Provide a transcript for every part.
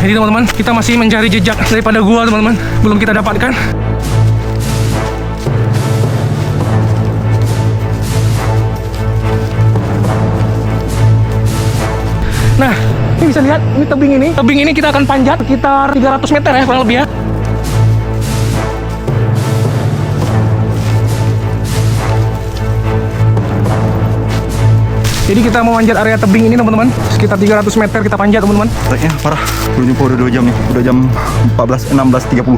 Jadi teman-teman, kita masih mencari jejak daripada gua teman-teman, belum kita dapatkan. Nah, ini bisa lihat, ini tebing ini. Tebing ini kita akan panjat sekitar 300 meter ya, kurang lebih ya. Jadi kita mau manjat area tebing ini teman-teman, sekitar 300 meter kita panjat teman-teman. Treknya parah, belum jumpa udah 2 jam nih, udah jam 16.30.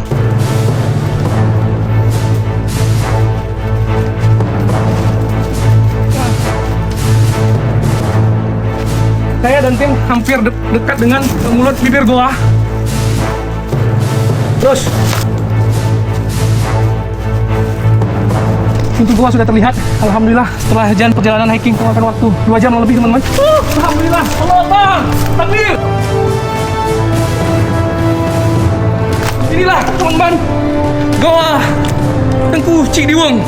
Saya dan tim hampir dekat dengan mulut bibir goa. Terus pintu goa sudah terlihat. Alhamdulillah, setelah perjalanan hiking memakan waktu 2 jam lebih teman-teman. Alhamdulillah, Allah Akbar, takbir. Inilah teman-teman, goa Tengku Cidiwung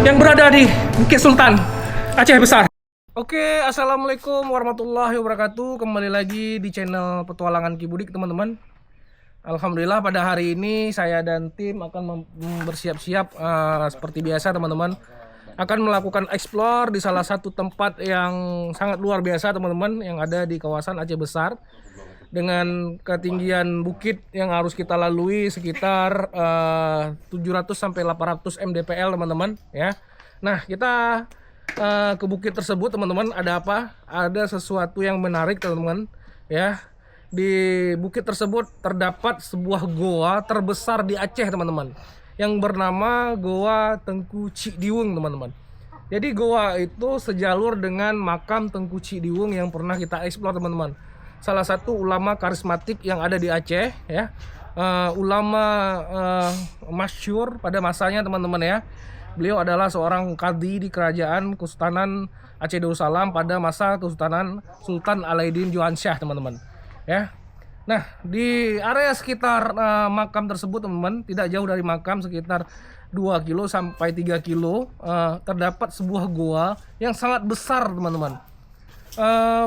yang berada di Bukit Sultan, Aceh Besar. Oke, assalamualaikum warahmatullahi wabarakatuh. Kembali lagi di channel Petualangan Ki Budik teman-teman. Alhamdulillah pada hari ini saya dan tim akan bersiap-siap seperti biasa teman-teman. Akan melakukan explore di salah satu tempat yang sangat luar biasa teman-teman, yang ada di kawasan Aceh Besar. Dengan ketinggian bukit yang harus kita lalui sekitar 700 sampai 800 mdpl teman-teman ya. Nah, kita ke bukit tersebut teman-teman, ada apa? Ada sesuatu yang menarik teman-teman ya. Di bukit tersebut terdapat sebuah goa terbesar di Aceh teman-teman, yang bernama Goa Tengku Cidiwung teman-teman. Jadi goa itu sejalur dengan makam Tengku Cidiwung yang pernah kita eksplor teman-teman. Salah satu ulama karismatik yang ada di Aceh ya, ulama masyhur pada masanya teman-teman ya. Beliau adalah seorang kadi di kerajaan Kesultanan Aceh Darussalam pada masa Kesultanan Sultan Alaiddin Johansyah teman-teman ya. Nah, di area sekitar makam tersebut teman-teman, tidak jauh dari makam sekitar 2 kilo sampai 3 kilo terdapat sebuah goa yang sangat besar teman-teman.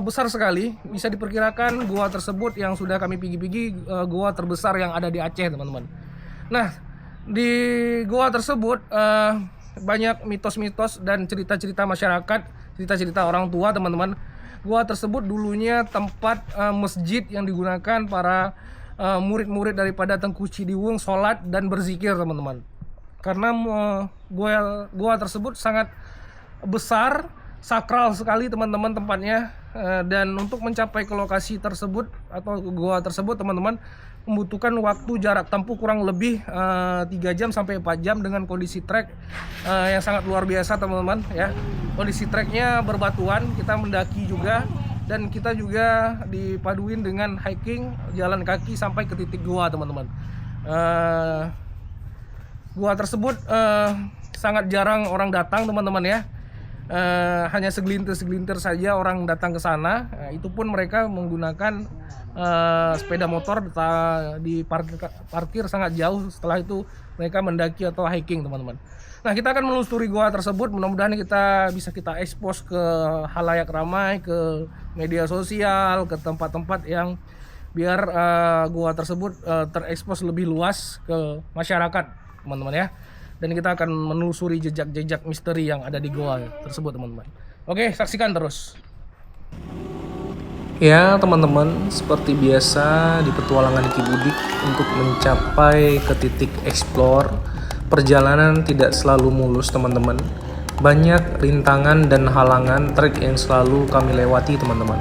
Besar sekali, bisa diperkirakan goa tersebut yang sudah kami pigi-pigi goa terbesar yang ada di Aceh teman-teman. Nah, di goa tersebut banyak mitos-mitos dan cerita-cerita masyarakat, cerita-cerita orang tua teman-teman. Goa tersebut dulunya tempat masjid yang digunakan para murid-murid daripada Tengku Cidiwung sholat dan berzikir teman-teman. Karena goa tersebut sangat besar, sakral sekali teman-teman tempatnya, dan untuk mencapai ke lokasi tersebut atau goa tersebut teman-teman membutuhkan waktu jarak tempuh kurang lebih 3 jam sampai 4 jam dengan kondisi trek yang sangat luar biasa teman-teman ya. Kondisi treknya berbatuan, kita mendaki juga, dan kita juga dipaduin dengan hiking jalan kaki sampai ke titik goa teman-teman. Goa tersebut sangat jarang orang datang teman-teman ya. Hanya segelintir saja orang datang ke sana. Itu pun mereka menggunakan sepeda motor di parkir sangat jauh. Setelah itu mereka mendaki atau hiking teman-teman. Nah, kita akan menelusuri goa tersebut. Mudah-mudahan kita bisa expose ke halayak ramai, ke media sosial, ke tempat-tempat yang biar goa tersebut terekspos lebih luas ke masyarakat teman-teman ya. Dan kita akan menelusuri jejak-jejak misteri yang ada di goa tersebut teman-teman. Oke, saksikan terus. Ya teman-teman, seperti biasa di petualangan Ki Budik, untuk mencapai ke titik explore, perjalanan tidak selalu mulus teman-teman. Banyak rintangan dan halangan trek yang selalu kami lewati teman-teman.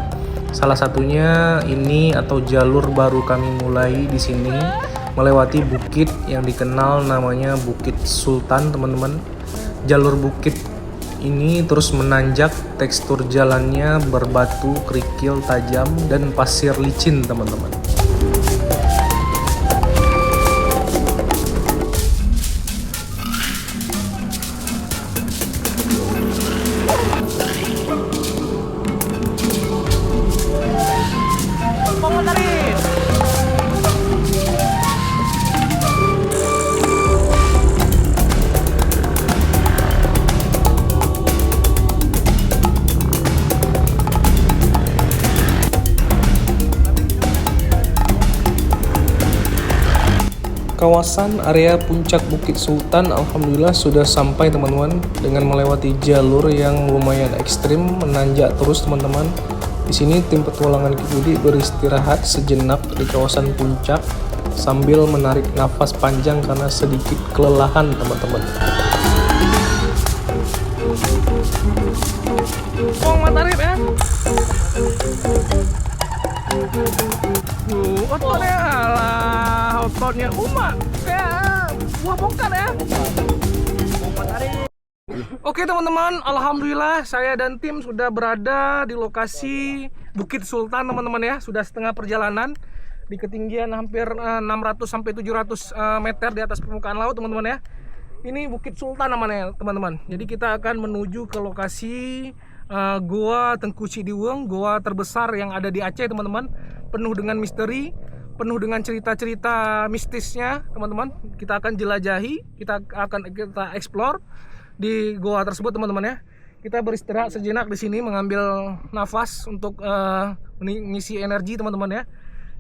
Salah satunya ini atau jalur baru kami mulai di sini, melewati bukit yang dikenal namanya Bukit Sultan teman-teman. Jalur bukit ini terus menanjak, tekstur jalannya berbatu, kerikil tajam, dan pasir licin teman-teman. Kawasan area puncak Bukit Sultan alhamdulillah sudah sampai teman-teman, dengan melewati jalur yang lumayan ekstrim menanjak terus teman-teman. Di sini tim petualangan Ki Budi beristirahat sejenak di kawasan puncak sambil menarik nafas panjang karena sedikit kelelahan teman-teman. Bong matarip ya. Ototnya alah, ototnya umat kayak buah bongkar ya. Oke teman-teman, alhamdulillah saya dan tim sudah berada di lokasi Bukit Sultan teman-teman ya. Sudah setengah perjalanan di ketinggian hampir 600 sampai 700 meter di atas permukaan laut teman-teman ya. Ini Bukit Sultan namanya teman-teman. Jadi kita akan menuju ke lokasi Goa Tengku Cidiwung, goa terbesar yang ada di Aceh teman-teman. Penuh dengan misteri, penuh dengan cerita-cerita mistisnya teman-teman. Kita akan jelajahi, kita explore di goa tersebut teman-teman ya. Kita beristirahat sejenak di sini mengambil nafas untuk mengisi energi teman-teman ya.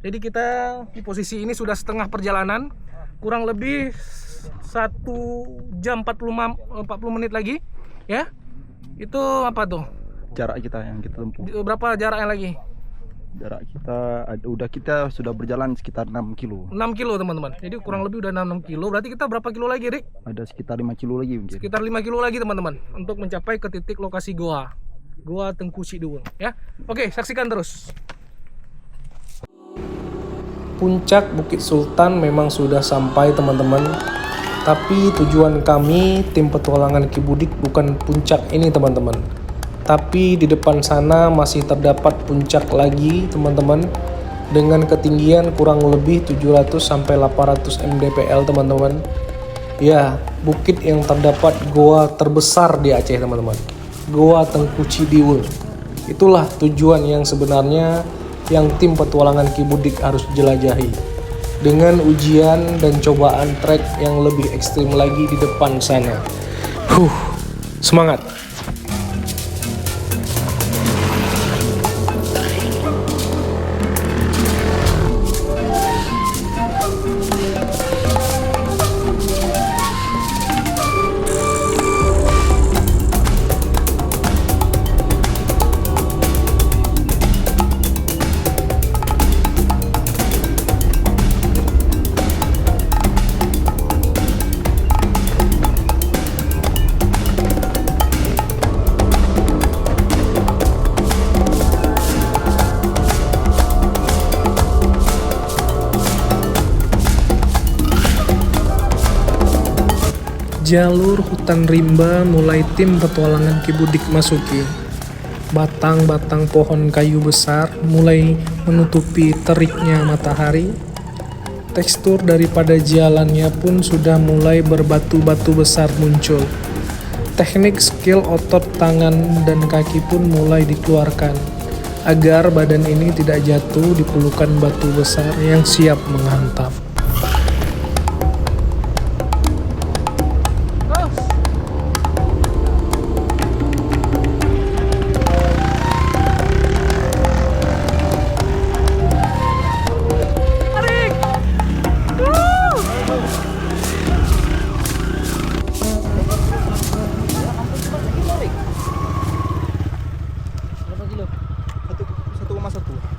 Jadi kita di posisi ini sudah setengah perjalanan, kurang lebih 1 jam 40 menit lagi ya. Itu apa tuh? Jarak kita yang kita tempuh. Berapa jaraknya lagi? Jarak kita sudah berjalan sekitar 6 kilo. 6 kilo teman-teman. Jadi kurang lebih udah 6 kilo. Berarti kita berapa kilo lagi, Rik? Ada sekitar 5 kilo lagi mungkin. Sekitar 5 kilo lagi teman-teman untuk mencapai ke titik lokasi goa Tengku Cidiwung ya. Oke, saksikan terus. Puncak Bukit Sultan memang sudah sampai teman-teman. Tapi tujuan kami tim petualangan Ki Budi bukan puncak ini teman-teman. Tapi di depan sana masih terdapat puncak lagi teman-teman, dengan ketinggian kurang lebih 700 sampai 800 mdpl teman-teman. Ya, bukit yang terdapat goa terbesar di Aceh teman-teman. Goa Tengku Cidiwung. Itulah tujuan yang sebenarnya yang tim petualangan Ki Budi harus jelajahi. Dengan ujian dan cobaan trek yang lebih ekstrim lagi di depan sana. Semangat! Jalur hutan rimba mulai tim petualangan Ki Budi masuki. Batang-batang pohon kayu besar mulai menutupi teriknya matahari. Tekstur daripada jalannya pun sudah mulai berbatu-batu besar muncul. Teknik skill otot tangan dan kaki pun mulai dikeluarkan agar badan ini tidak jatuh di pelukan batu besar yang siap menghantam.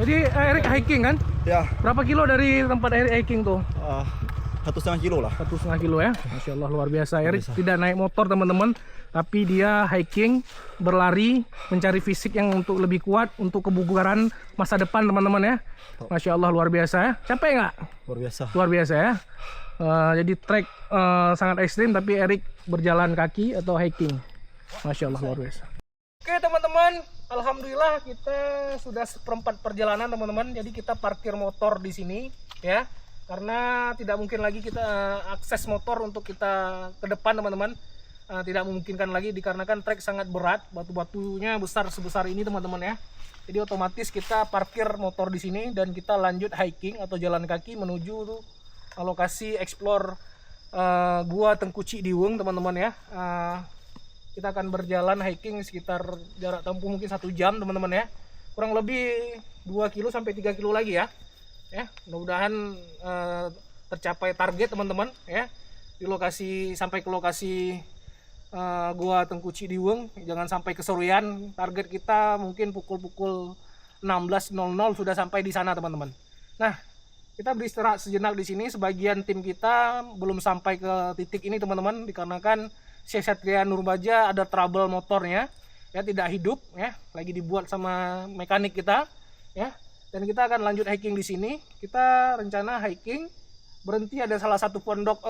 Jadi Erik hiking kan? Ya. Berapa kilo dari tempat Erik hiking tuh? 1,5 kilo lah. 1,5 kilo ya. Masya Allah, luar biasa. Erik tidak naik motor teman-teman, tapi dia hiking, berlari, mencari fisik yang untuk lebih kuat untuk kebugaran masa depan teman-teman ya. Masya Allah, luar biasa ya. Capek nggak? Luar biasa. Luar biasa ya. Jadi trek sangat ekstrim, tapi Erik berjalan kaki atau hiking. Masya Allah, luar biasa. Oke teman-teman, alhamdulillah kita sudah seperempat perjalanan teman-teman. Jadi kita parkir motor di sini ya, karena tidak mungkin lagi kita akses motor untuk kita ke depan teman-teman. Tidak memungkinkan lagi dikarenakan trek sangat berat, batu-batunya besar sebesar ini teman-teman ya. Jadi otomatis kita parkir motor di sini dan kita lanjut hiking atau jalan kaki menuju lokasi explore Gua Tengku Cidiwung teman-teman ya. Kita akan berjalan hiking sekitar jarak tempuh mungkin 1 jam teman-teman ya. Kurang lebih 2 kilo sampai 3 kilo lagi ya. Mudah-mudahan tercapai target teman-teman ya. Di lokasi sampai ke lokasi Gua Tengku Cidiwung, jangan sampai kesorean. Target kita mungkin pukul 16.00 sudah sampai di sana teman-teman. Nah, kita beristirahat sejenak di sini. Sebagian tim kita belum sampai ke titik ini teman-teman, dikarenakan Syekh Satria Nurbaja ada trouble motornya ya, tidak hidup ya, lagi dibuat sama mekanik kita ya. Dan kita akan lanjut hiking di sini. Kita rencana hiking berhenti ada salah satu pondok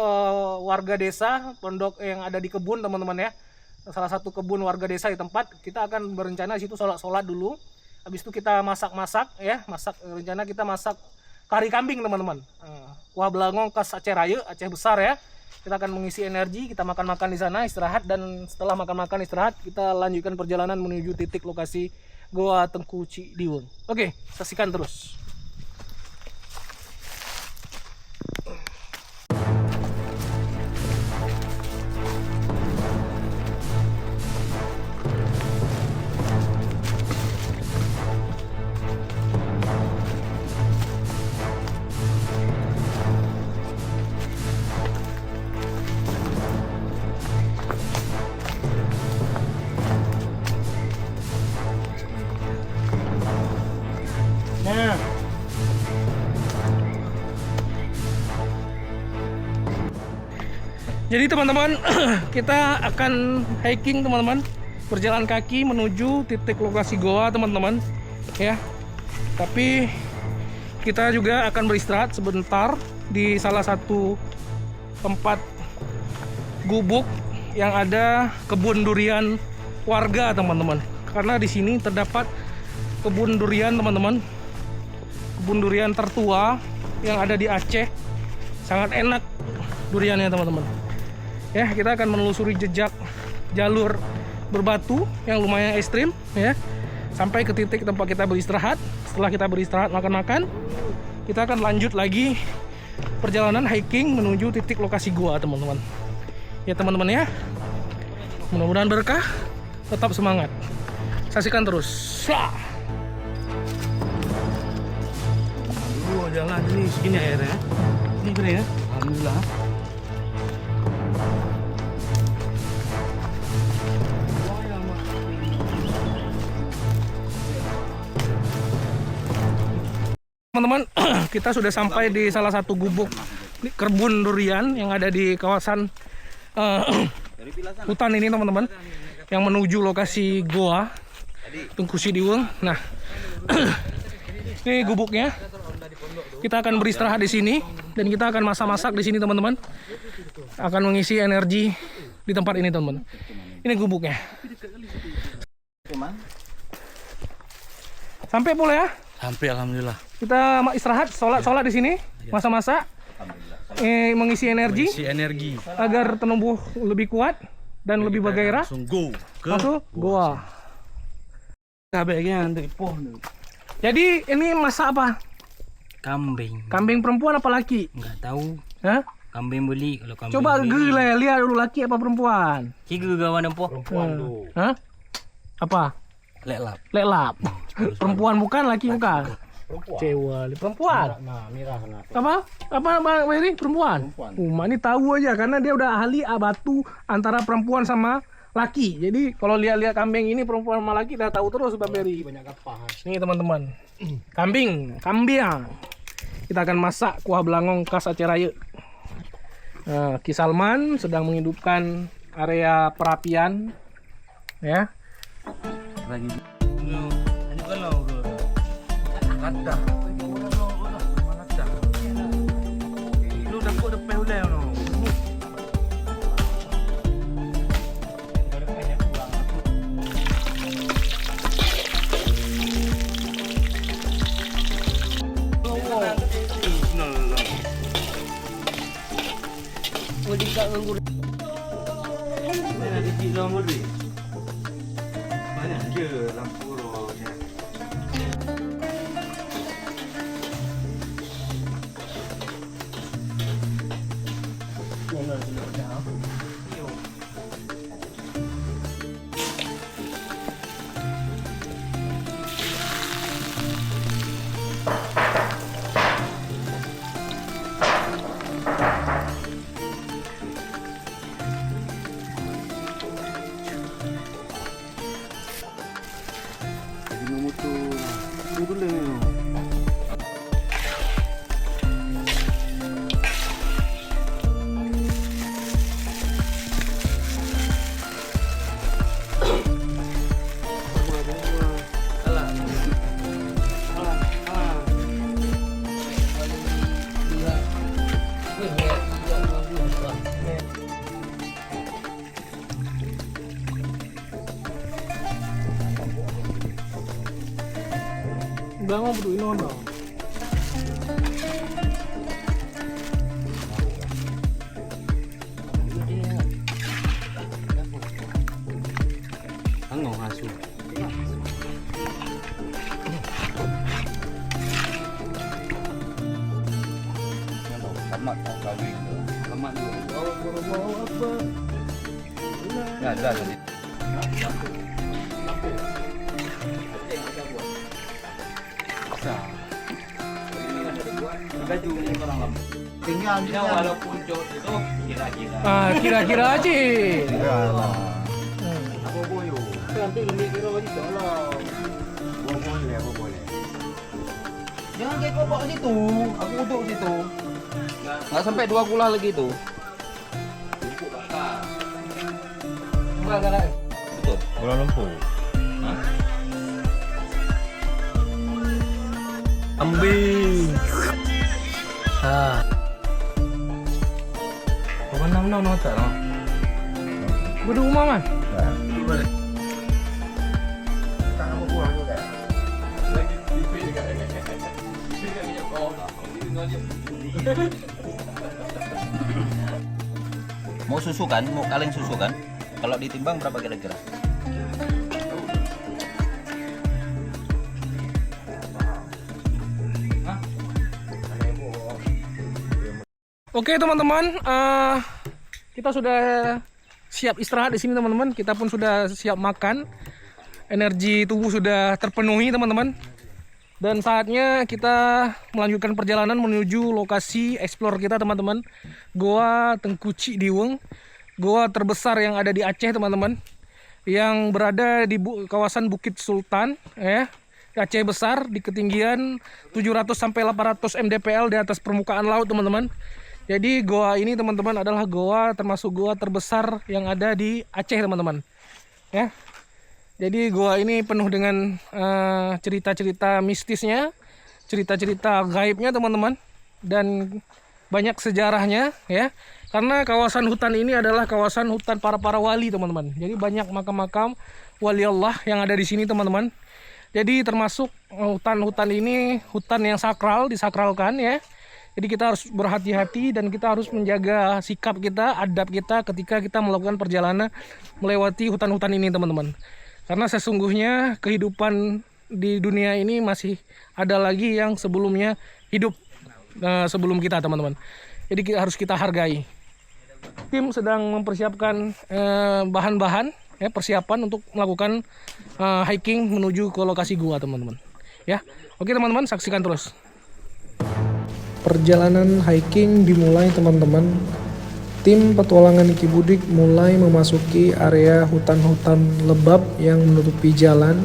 warga desa, pondok yang ada di kebun teman-teman ya. Salah satu kebun warga desa di tempat. Kita akan berencana situ sholat dulu. Habis itu kita masak ya, rencana kita masak kari kambing teman-teman. Kuah belangong khas Aceh Raya, Aceh besar ya. Kita akan mengisi energi, kita makan-makan di sana, istirahat, dan setelah makan-makan istirahat kita lanjutkan perjalanan menuju titik lokasi Goa Tengku Cidiwung. Oke, saksikan terus. Nah, jadi teman-teman kita akan hiking teman-teman, berjalan kaki menuju titik lokasi goa teman-teman ya. Tapi kita juga akan beristirahat sebentar di salah satu tempat gubuk yang ada kebun durian warga teman-teman, karena di sini terdapat kebun durian teman-teman, kebun durian tertua yang ada di Aceh. Sangat enak duriannya teman-teman ya. Kita akan menelusuri jejak jalur berbatu yang lumayan ekstrim ya, sampai ke titik tempat kita beristirahat. Setelah kita beristirahat makan-makan, kita akan lanjut lagi perjalanan hiking menuju titik lokasi gua teman-teman ya. Teman-teman ya, mudah-mudahan berkah, tetap semangat, saksikan terus. Jalan ini segini airnya, ini keren ya, alhamdulillah. Teman-teman, kita sudah sampai di salah satu gubuk kebun durian yang ada di kawasan hutan ini teman-teman, yang menuju lokasi Goa Tengku Cidiwung. Nah, ini gubuknya. Kita akan beristirahat di sini dan kita akan masak-masak di sini teman-teman. Akan mengisi energi di tempat ini teman-teman. Ini gubuknya. Sampai boleh ya? Sampai alhamdulillah. Kita istirahat, sholat di sini, masak-masak, mengisi energi, agar tubuh lebih kuat dan lebih bergairah. Masuk Goa. Jadi ini masak apa? Kambing. Kambing perempuan apa laki? Enggak tahu. Hah? Kambing beli kalau kambing. Coba beli. lihat dulu laki apa perempuan. Kigu gawan empo. Hah? Apa? Leklap. Perempuan bukan, laki bukan. Cewek, perempuan. Nah, mirah nah. Apa Bang Ferry? Perempuan. Mak ini tahu aja karena dia udah ahli batu antara perempuan sama laki. Jadi kalau lihat-lihat kambing ini perempuan sama laki udah tahu terus Bang Ferry. Banyak kapah. Nih teman-teman. Kambing. Kita akan masak kuah belangong khas Aceh Raya. Nah, Ki Salman sedang menghidupkan area perapian ya. Lagi. Ini kalau kata. Lu dah kok depan udah no. Banyak je lampu rohnya. Bangun berdua ini dong. Angong asu. Tamat kawin. Tamat dulu. Allahu Akbar. Nah, dah tadi. Baju orang lama. Tinggal Ya walaupun jauh itu kira-kira. Kira-kira aja. Apa boyo? Nanti ini kira aja tolong. Boleh, boleh. Jangan kayak kau bawa situ. Aku duduk situ. Nggak sampai 2 kula lagi itu. Enggak ada. Betul. Kuala Lumpur. Ambing. Bukan nama nota no. Berdua rumah man. Mau susu kan? Mau kaleng susu kan? Kalau ditimbang berapa kira-kira? Oke teman-teman, kita sudah siap istirahat di sini teman-teman. Kita pun sudah siap makan. Energi tubuh sudah terpenuhi teman-teman. Dan saatnya kita melanjutkan perjalanan menuju lokasi explore kita teman-teman. Goa Tengku Cik Diweng, goa terbesar yang ada di Aceh teman-teman, yang berada di kawasan Bukit Sultan, ya. Aceh besar di ketinggian 700 sampai 800 mdpl di atas permukaan laut teman-teman. Jadi goa ini teman-teman adalah goa termasuk goa terbesar yang ada di Aceh teman-teman. Ya. Jadi goa ini penuh dengan cerita-cerita mistisnya, cerita-cerita gaibnya teman-teman, dan banyak sejarahnya ya. Karena kawasan hutan ini adalah kawasan hutan para wali teman-teman. Jadi banyak makam-makam wali Allah yang ada di sini teman-teman. Jadi termasuk hutan-hutan ini hutan yang sakral, disakralkan ya. Jadi kita harus berhati-hati dan kita harus menjaga sikap kita, adab kita ketika kita melakukan perjalanan melewati hutan-hutan ini teman-teman. Karena sesungguhnya kehidupan di dunia ini masih ada lagi yang sebelumnya hidup sebelum kita teman-teman. Jadi harus kita hargai. Tim sedang mempersiapkan bahan-bahan ya, persiapan untuk melakukan hiking menuju ke lokasi gua teman-teman. Ya, oke teman-teman, saksikan terus. Perjalanan hiking dimulai teman-teman. Tim petualangan Iki Budik mulai memasuki area hutan-hutan lebat yang menutupi jalan.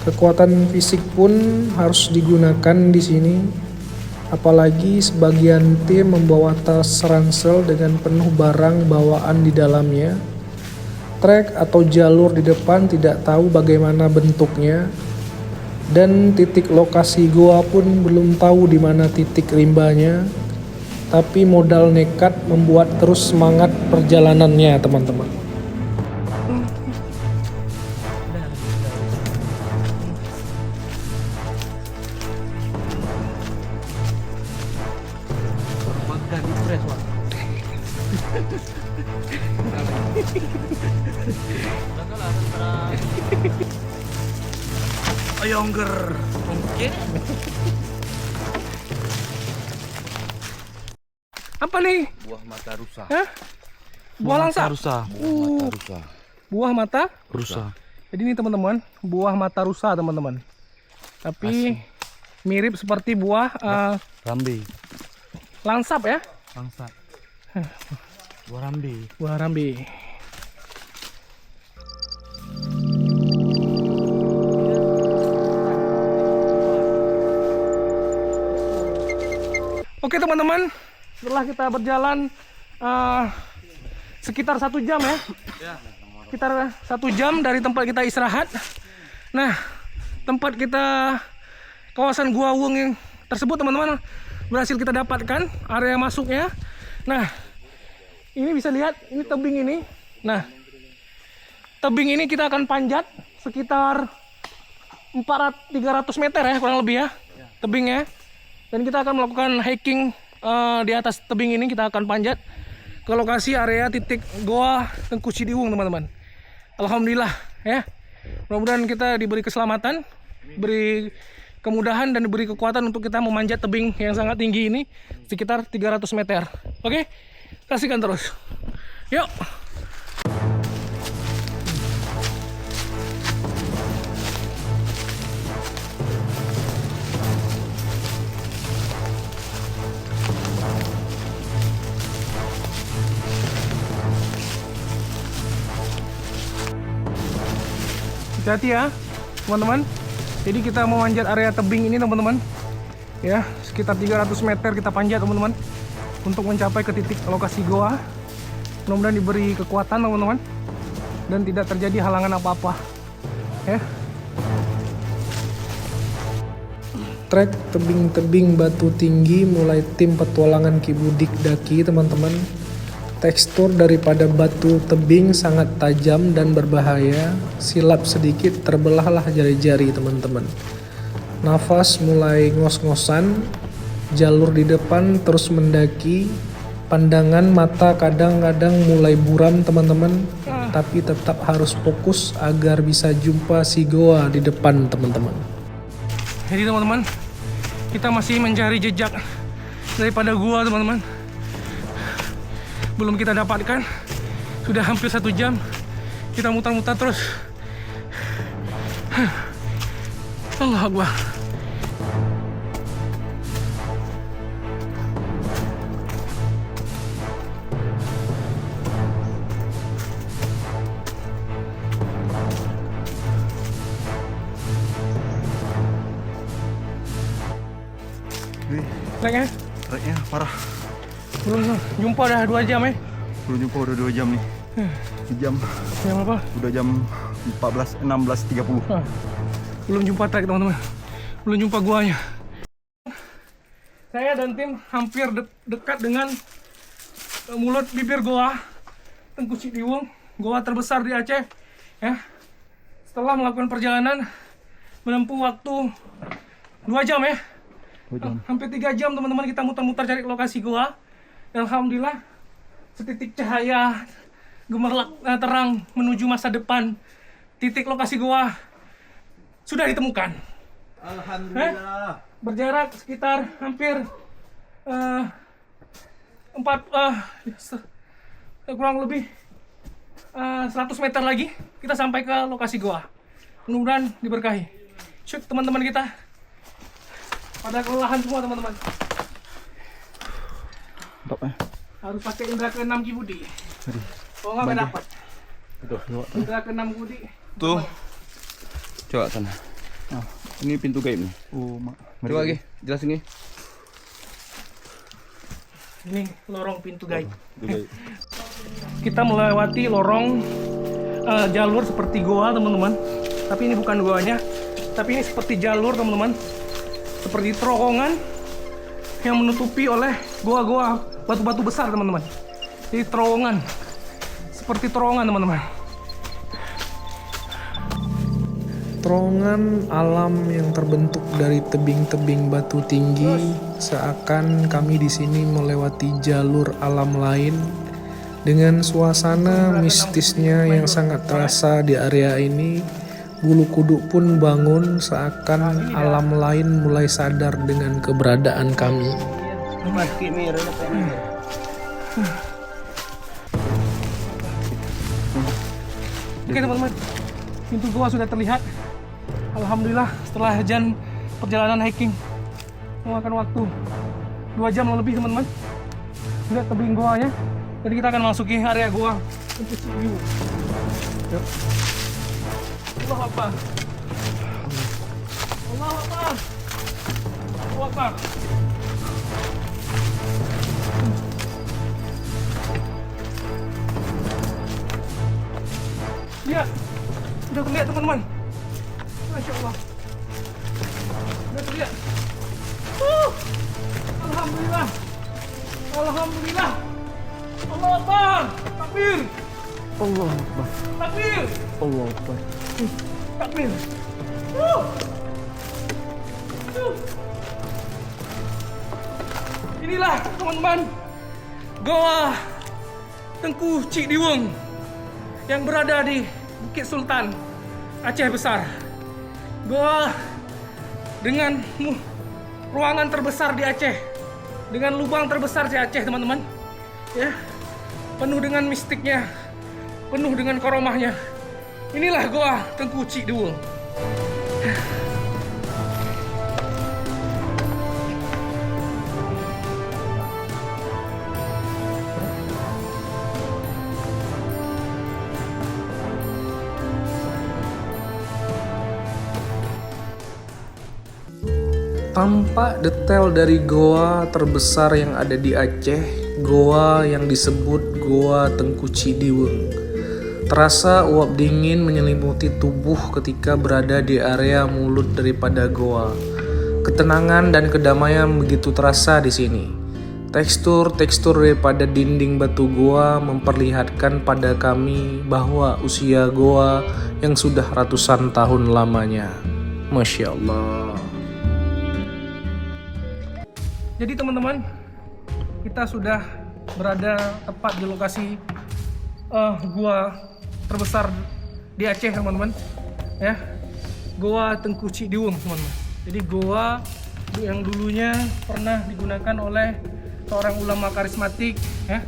Kekuatan fisik pun harus digunakan di sini. Apalagi sebagian tim membawa tas ransel dengan penuh barang bawaan di dalamnya. Trek atau jalur di depan tidak tahu bagaimana bentuknya. Dan titik lokasi goa pun belum tahu di mana titik rimbanya. Tapi modal nekat membuat terus semangat perjalanannya teman-teman. Ayongger. Oke. Apa nih? Buah mata rusa. Hah? Buah langsa. Rusa. Rusa. Buah mata Rusa. Jadi ini teman-teman, buah mata rusa teman-teman. Tapi mirip seperti buah Rambi. langsap ya. Bangsat. Buah rambi. Buah rambi. Oke teman-teman, setelah kita berjalan sekitar 1 jam ya, sekitar 1 jam dari tempat kita istirahat. Nah, tempat kita kawasan Gua Weng yang tersebut teman-teman berhasil kita dapatkan area masuknya. Nah, ini bisa lihat, ini tebing ini. Nah, tebing ini kita akan panjat sekitar 4 300 meter ya kurang lebih ya, tebingnya. Dan kita akan melakukan hiking di atas tebing ini. Kita akan panjat ke lokasi area titik Goa Tengku Cidiwung teman-teman. Alhamdulillah ya. Mudah-mudahan kita diberi keselamatan, beri kemudahan dan diberi kekuatan untuk kita memanjat tebing yang sangat tinggi ini sekitar 300 meter. Oke, saksikan terus. Yuk. Hati-hati ya teman-teman. Jadi kita mau manjat area tebing ini teman-teman ya, sekitar 300 meter kita panjat teman-teman untuk mencapai ke titik lokasi goa. Mudah-mudahan diberi kekuatan teman-teman dan tidak terjadi halangan apa-apa ya. Trek tebing-tebing batu tinggi mulai tim petualangan Kibudik daki teman-teman. Tekstur daripada batu tebing sangat tajam dan berbahaya. Silap sedikit terbelahlah jari-jari teman-teman. Nafas mulai ngos-ngosan. Jalur di depan terus mendaki. Pandangan mata kadang-kadang mulai buram teman-teman. Tapi tetap harus fokus agar bisa jumpa si goa di depan teman-teman. Jadi teman-teman, kita masih mencari jejak daripada gua teman-teman. Belum kita dapatkan. Sudah hampir 1 jam kita muter-muter terus. Allah Akbar. Treknya? Treknya parah. Belum jumpa dah 2 jam Belum jumpa udah 2 jam nih. Jam apa? Udah jam 16.30. Belum jumpa trek teman-teman. Belum jumpa guanya. Saya dan tim hampir dekat dengan mulut bibir goa Tengku Cidiwung, goa terbesar di Aceh ya. Setelah melakukan perjalanan menempuh waktu 2 jam ya. 2 jam. Hampir 3 jam teman-teman kita muter-muter cari lokasi goa. Dan alhamdulillah setitik cahaya gemerlap terang menuju masa depan. Titik lokasi goa sudah ditemukan. Alhamdulillah. Berjarak sekitar hampir kurang lebih 100 meter lagi kita sampai ke lokasi goa. Mudah-mudahan diberkahi. Syuk teman-teman kita. Pada kelelahan semua teman-teman. Harus pakai indra ke-6 Kibudi. Oh nggak dapat. Betul. Indra ke-6 Kibudi. Tuh. Coba sana. Ah, Ini pintu gaib nih. oh, Coba lagi, jelasin nih. Ini lorong pintu gaib. Pintu gaib. Kita melewati lorong jalur seperti goa teman-teman. Tapi ini bukan goanya. Tapi ini seperti jalur teman-teman. Seperti terowongan yang menutupi oleh goa-goa batu-batu besar teman-teman. Jadi terowongan. Seperti terowongan teman-teman. Terowongan alam yang terbentuk dari tebing-tebing batu tinggi, seakan kami di sini melewati jalur alam lain dengan suasana mistisnya yang sangat terasa di area ini. Bulu kuduk pun bangun seakan alam lain mulai sadar dengan keberadaan kami. Oke teman-teman, pintu goa sudah terlihat. Alhamdulillah setelah jam perjalanan hiking memakan waktu 2 jam lebih teman-teman. Lihat tebing goanya. Jadi kita akan masuki area goa untuk view. Yuk. Allah Akbar. Allah Akbar. Allah Akbar. Lihat, sudah terlihat teman-teman. Masya Allah. Sudah terlihat. Alhamdulillah. Alhamdulillah. Allah Akbar. Takbir. Allah Akbar. Takbir. Allah Akbar. Takbir. Inilah teman-teman Goa Tengku Cikdiweng yang berada di Bukit Sultan, Aceh Besar. Goa dengan ruangan terbesar di Aceh, dengan lubang terbesar di Aceh, teman-teman. Ya, penuh dengan mistiknya, penuh dengan karomahnya. Inilah Goa Tengku Cikdiweng. Tampak detail dari goa terbesar yang ada di Aceh, goa yang disebut Goa Tengku Cikdiweng. Terasa uap dingin menyelimuti tubuh ketika berada di area mulut daripada goa. Ketenangan dan kedamaian begitu terasa di sini. Tekstur daripada dinding batu goa memperlihatkan pada kami bahwa usia goa yang sudah ratusan tahun lamanya. Masya Allah. Jadi teman-teman, kita sudah berada tepat di lokasi gua terbesar di Aceh, teman-teman. Ya, Goa Tengku Cikdiweng, teman-teman. Jadi goa yang dulunya pernah digunakan oleh seorang ulama karismatik, ya,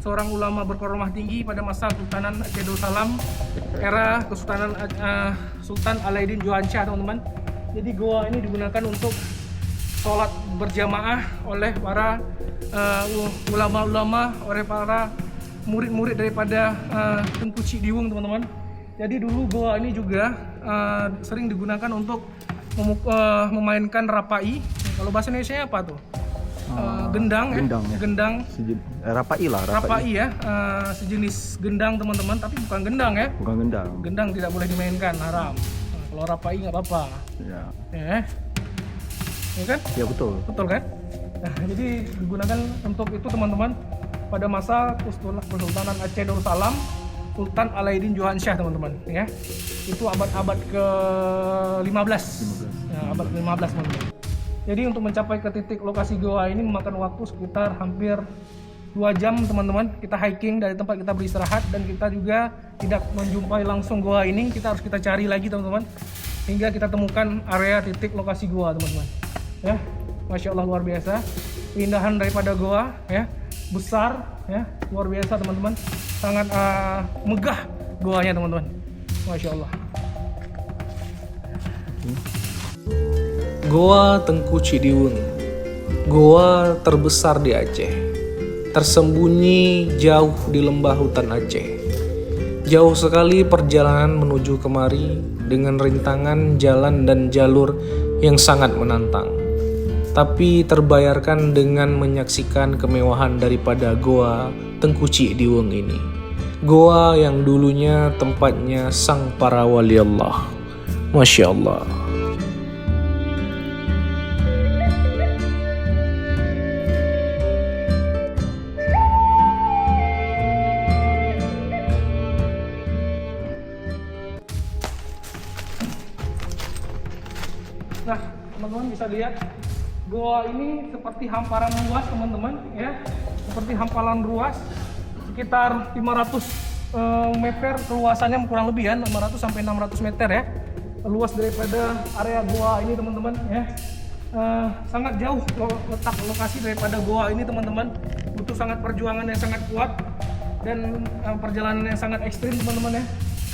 seorang ulama berkaromah tinggi pada masa Kesultanan Aceh Darussalam, era Kesultanan Sultan Alaiddin Johansyah, teman-teman. Jadi goa ini digunakan untuk sholat berjamaah oleh para ulama-ulama, oleh para murid-murid daripada Tengku Cikdiweng, teman-teman. Jadi dulu goa ini juga sering digunakan untuk memainkan rapai. Kalau bahasa Indonesia apa tuh? Gendang, gendang, ya. Gendang. Rapai lah. Rapai ya, sejenis gendang, teman-teman. Tapi bukan gendang ya. Bukan gendang. Gendang tidak boleh dimainkan, haram. Kalau rapai nggak apa-apa. Ya. Ya kan? Ya betul. Betul kan? Nah, jadi digunakan untuk itu, teman-teman, pada masa Kesultanan Aceh Darussalam, Sultan Alaiddin Johansyah, teman-teman, ya. Itu abad ke-15. Ya, abad ke-15, teman-teman. Jadi untuk mencapai ke titik lokasi goa ini memakan waktu sekitar hampir 2 jam, teman-teman. Kita hiking dari tempat kita beristirahat, dan kita juga tidak menjumpai langsung goa ini. Kita cari lagi, teman-teman, hingga kita temukan area titik lokasi goa, teman-teman. Ya, Masya Allah, luar biasa. Keindahan daripada goa, ya, besar, ya, luar biasa, teman-teman. Sangat megah goanya, teman-teman. Masya Allah. Goa Tengku Cikdiweng, goa terbesar di Aceh, tersembunyi jauh di lembah hutan Aceh. Jauh sekali perjalanan menuju kemari dengan rintangan jalan dan jalur yang sangat menantang. Tapi terbayarkan dengan menyaksikan kemewahan daripada Goa Tengku Cikdiweng ini. Goa yang dulunya tempatnya sang para wali Allah. Masya Allah. Nah, teman-teman bisa lihat goa ini seperti hamparan luas, teman-teman, ya. Seperti hamparan luas sekitar 500 meter keluasannya, kurang lebih ya, 500 sampai 600 meter ya. Luas daripada area goa ini, teman-teman, ya. Sangat jauh letak lokasi daripada goa ini, teman-teman. Butuh sangat perjuangan yang sangat kuat dan perjalanan yang sangat ekstrim, teman-teman, ya,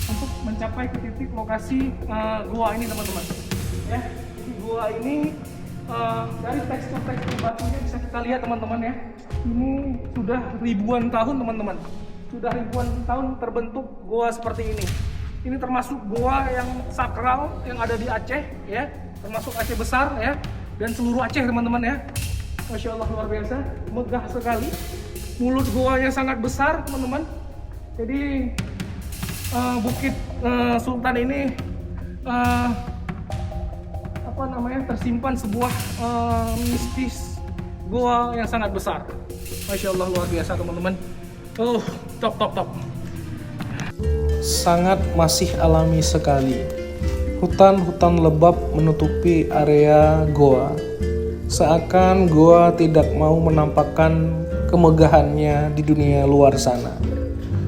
untuk mencapai ke titik lokasi goa ini, teman-teman. Ya, goa ini dari tekstur batunya bisa kita lihat, teman-teman, ya. Ini sudah ribuan tahun, teman-teman. Sudah ribuan tahun terbentuk goa seperti ini. Ini termasuk goa yang sakral yang ada di Aceh, ya. Termasuk Aceh Besar, ya, dan seluruh Aceh, teman-teman, ya. Masya Allah, luar biasa, megah sekali. Mulut goanya sangat besar, teman-teman. Jadi Bukit Sultan ini tersimpan sebuah mistis goa yang sangat besar. Masya Allah, luar biasa, teman-teman. Top. Sangat masih alami sekali. Hutan-hutan lebat menutupi area goa. Seakan goa tidak mau menampakkan kemegahannya di dunia luar sana.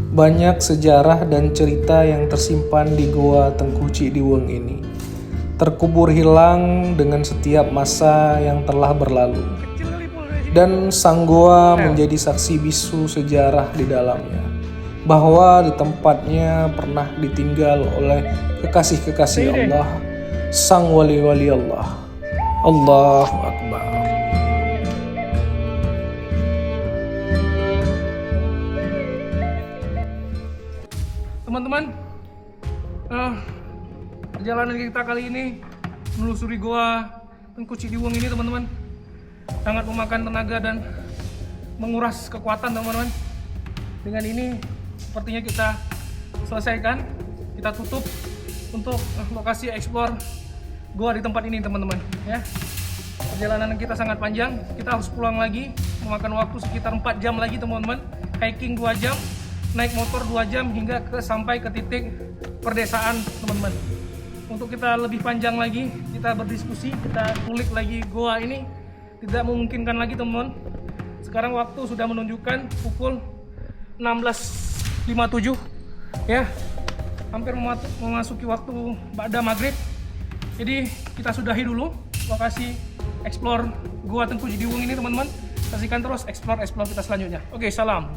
Banyak sejarah dan cerita yang tersimpan di goa Tengku Cidiweng ini. Terkubur hilang dengan setiap masa yang telah berlalu. Dan sang goa menjadi saksi bisu sejarah di dalamnya. Bahwa di tempatnya pernah ditinggal oleh kekasih-kekasih Allah, sang wali-wali Allah. Allahu Akbar. Teman-teman, perjalanan kita kali ini menelusuri goa Tengku Cidiweng ini, teman-teman, sangat memakan tenaga dan menguras kekuatan, teman-teman. Dengan ini sepertinya kita selesaikan, kita tutup untuk lokasi eksplor goa di tempat ini, teman-teman, ya. Perjalanan kita sangat panjang, kita harus pulang lagi, memakan waktu sekitar 4 jam lagi, teman-teman. Hiking 2 jam, naik motor 2 jam hingga sampai ke titik perdesaan, teman-teman. Untuk kita lebih panjang lagi, kita berdiskusi, kita kulik lagi goa ini, tidak memungkinkan lagi, teman-teman. Sekarang waktu sudah menunjukkan pukul 16.57, ya, hampir memasuki waktu ba'da maghrib. Jadi kita sudahi dulu lokasi explore goa Tengku Cidiweng ini, teman-teman. Saksikan terus explore kita selanjutnya. Oke, salam.